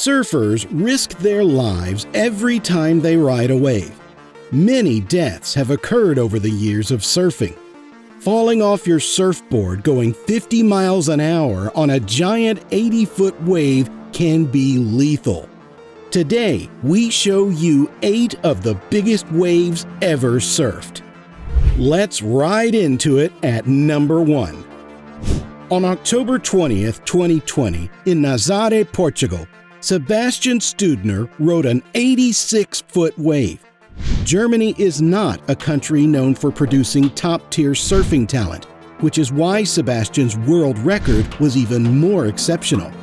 Surfers risk their lives every time they ride a wave. Many deaths have occurred over the years of surfing. Falling off your surfboard going 50 miles an hour on a giant 80-foot wave can be lethal. Today, we show you 8 of the biggest waves ever surfed. Let's ride into it at number 1. On October 20th, 2020, in Nazare, Portugal, Sebastian Steudtner rode an 86-foot wave. Germany is not a country known for producing top-tier surfing talent, which is why Sebastian's world record was even more exceptional.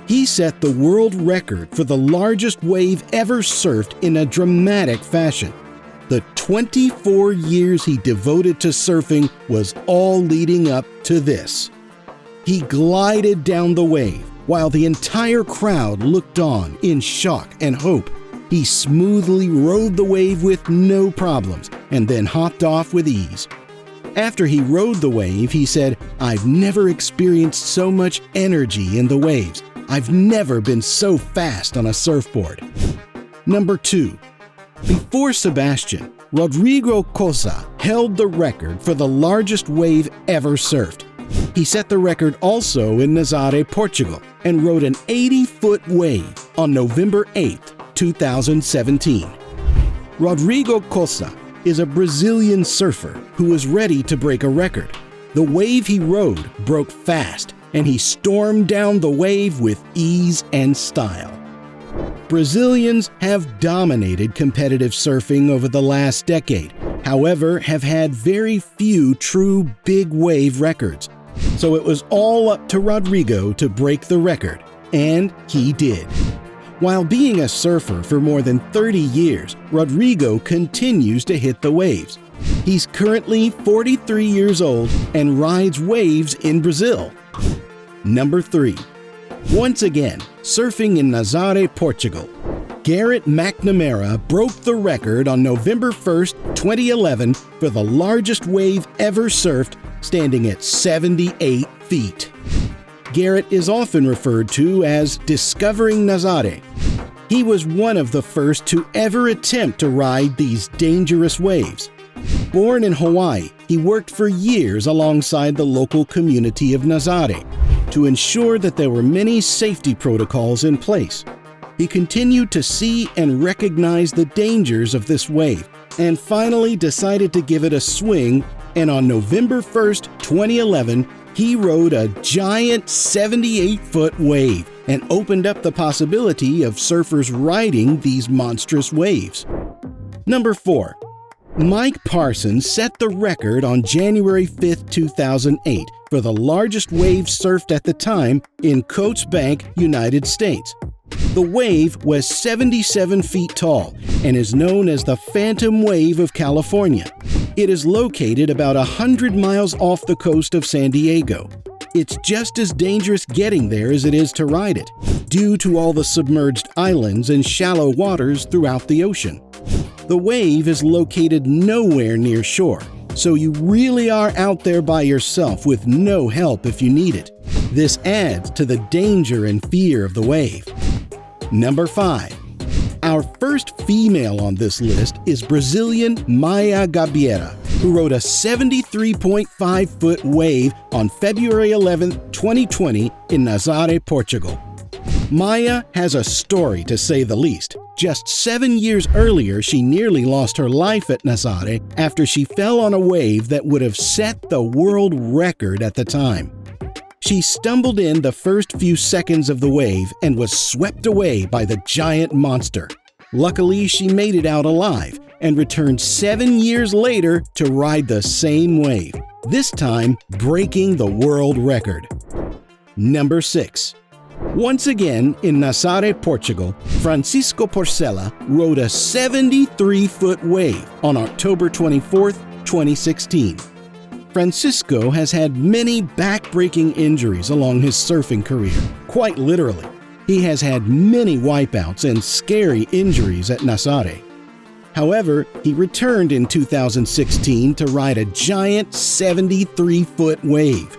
He set the world record for the largest wave ever surfed in a dramatic fashion. The 24 years he devoted to surfing was all leading up to this. He glided down the wave while the entire crowd looked on in shock and hope. He smoothly rode the wave with no problems and then hopped off with ease. After he rode the wave, he said, "I've never experienced so much energy in the waves. I've never been so fast on a surfboard." Number 2. Before Sebastian, Rodrigo Cosa held the record for the largest wave ever surfed. He set the record also in Nazare, Portugal, and rode an 80-foot wave on November 8th, 2017. Rodrigo Cosa is a Brazilian surfer who was ready to break a record. The wave he rode broke fast, and he stormed down the wave with ease and style. Brazilians have dominated competitive surfing over the last decade, however, have had very few true big wave records. So it was all up to Rodrigo to break the record, and he did. While being a surfer for more than 30 years, Rodrigo continues to hit the waves. He's currently 43 years old and rides waves in Brazil. Number 3. Once again, surfing in Nazare, Portugal, Garrett McNamara broke the record on November 1st, 2011 for the largest wave ever surfed, standing at 78 feet. Garrett is often referred to as discovering Nazare. He was one of the first to ever attempt to ride these dangerous waves. Born in Hawaii, he worked for years alongside the local community of Nazare to ensure that there were many safety protocols in place. He continued to see and recognize the dangers of this wave and finally decided to give it a swing, and on November 1st, 2011, he rode a giant 78-foot wave and opened up the possibility of surfers riding these monstrous waves. Number 4. Mike Parsons set the record on January 5, 2008 for the largest wave surfed at the time in Coates Bank, United States. The wave was 77 feet tall and is known as the Phantom Wave of California. It is located about 100 miles off the coast of San Diego. It's just as dangerous getting there as it is to ride it, due to all the submerged islands and shallow waters throughout the ocean. The wave is located nowhere near shore, so you really are out there by yourself with no help if you need it. This adds to the danger and fear of the wave. Number 5. Our first female on this list is Brazilian Maya Gabeira, who rode a 73.5-foot wave on February 11, 2020 in Nazare, Portugal. Maya has a story to say the least. Just 7 years earlier, she nearly lost her life at Nazare after she fell on a wave that would have set the world record at the time. She stumbled in the first few seconds of the wave and was swept away by the giant monster. Luckily, she made it out alive and returned 7 years later to ride the same wave, this time breaking the world record. Number 6. Once again, in Nazare, Portugal, Francisco Porcela rode a 73-foot wave on October 24, 2016. Francisco has had many back-breaking injuries along his surfing career, quite literally. He has had many wipeouts and scary injuries at Nazare. However, he returned in 2016 to ride a giant 73-foot wave.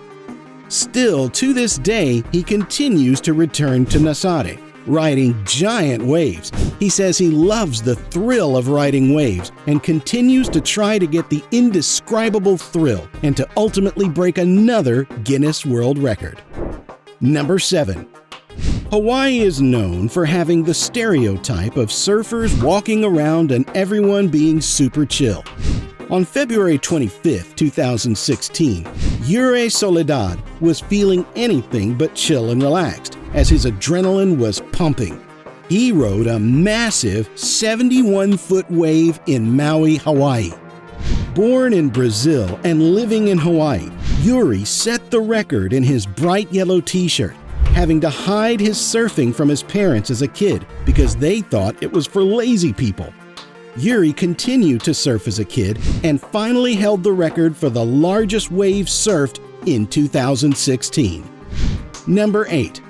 Still, to this day, he continues to return to Nazare, riding giant waves. He says he loves the thrill of riding waves and continues to try to get the indescribable thrill and to ultimately break another Guinness World Record. Number 7. Hawaii is known for having the stereotype of surfers walking around and everyone being super chill. On February 25, 2016, Yuri Soledad was feeling anything but chill and relaxed as his adrenaline was pumping. He rode a massive 71-foot wave in Maui, Hawaii. Born in Brazil and living in Hawaii, Yuri set the record in his bright yellow t-shirt, having to hide his surfing from his parents as a kid because they thought it was for lazy people. Yuri continued to surf as a kid and finally held the record for the largest wave surfed in 2016. Number 8.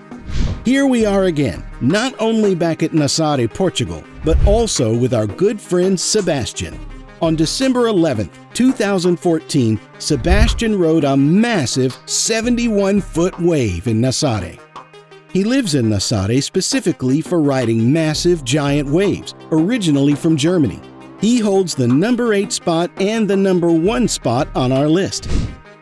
Here we are again, not only back at Nazare, Portugal, but also with our good friend Sebastian. On December 11, 2014, Sebastian rode a massive 71-foot wave in Nazare. He lives in Nazare specifically for riding massive giant waves, originally from Germany. He holds the number 8 spot and the number 1 spot on our list.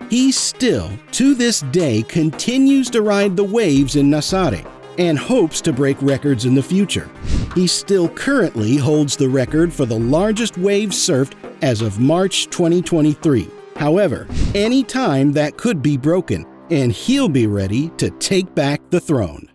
He still, to this day, continues to ride the waves in Nazare and hopes to break records in the future. He still currently holds the record for the largest wave surfed as of March 2023. However, any time that could be broken, and he'll be ready to take back the throne.